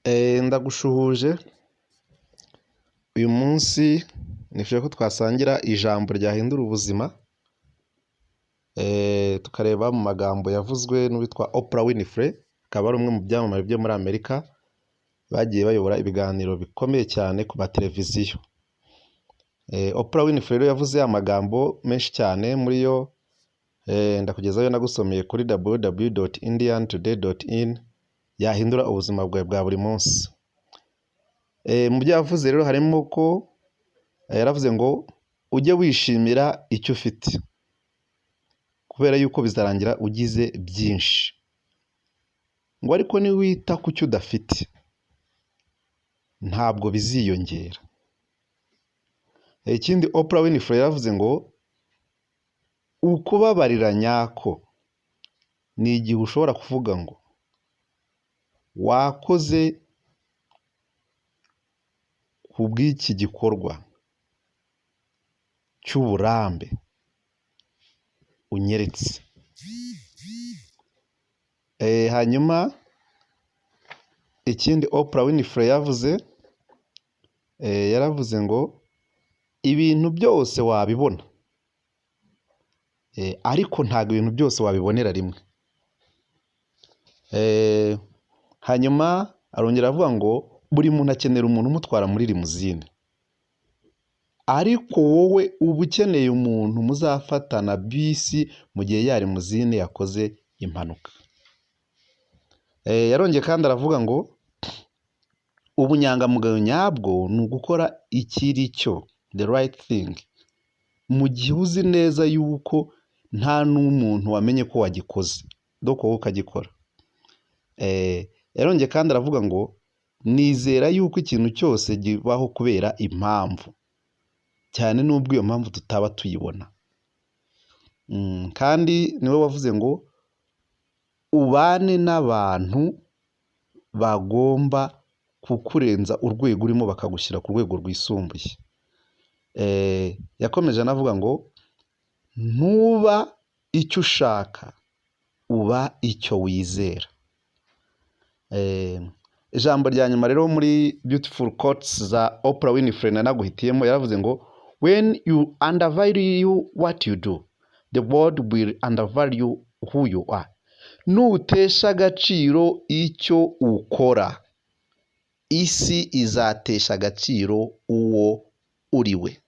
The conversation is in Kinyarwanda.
Ndagushuhuje uyu munsi nifuje ko twasangira ijambo ryahindura ubuzima, tukareba mu magambo yavuzwe n'uwitwa Oprah Winfrey, akaba ari umwe mu byamamare byo muri Amerika bagiye bayobora ibiganiro bikomeye cyane ku mateleviziyo. Oprah Winfrey rero yavuze amagambo menshi cyane, muri yo ndakugezayo nagusomeye kuri www.indiantoday.in yahindura ubuzima bwawe bwa buri munsi. Mu byo yavuze rero harimo ko yaravuze ngo ujye wishimira icyo ufite, kubera yuko bizarangira ugize byinshi, ngo ariko niwita ku cyo udafite ntabwo biziyongera. Ikindi Oprah Winfrey yaravuze ngo ukubabarira nyako ni igihe ushobora kuvuga ngo wakoze ku bw'iki gikorwa cy'uburambe unyeretse. Hanyuma ikindi Oprah Winfrey yaravuze ngo ibintu byose wabibona, ariko ntabwo ibintu byose wabibonera rimwe. Hanyuma arongera avuga ngo buri muntu akenera umuntu umutwara muri limuzine, ariko wowe uba ukeneye umuntu muzafatana bisi mu gihe ya limuzine yakoze impanuka. Yarongeye kandi aravuga ngo ubunyangamugayo nyabwo ni ugukora ikiri cyo, the right thing, mu gihe uzi neza yuko nta n'umuntu wamenye ko wagikoze, doko wowe ukagikora. Yarongeye kandi aravuga ngo nizera yuko ikintu cyose kibaho kubera impamvu, cyane n'ubwo iyo mpamvu tutaba tuyibona. Kandi niwe wavuze ngo ubane n'abantu bagomba kukurenza urwego urimo bakagushyira ku rwego rwisumbuye. Yakomeje anavuga ngo ntuba icyo ushaka, uba icyo wizera. Ijambo rya nyuma rero muri beautiful quotes za Oprah Winfrey naguhitiyemo, yaravuze ngo when you undervalue what you do, the world will undervalue who you are. Nutesha agaciro icyo ukora, isi izatesha agaciro uwo uriwe.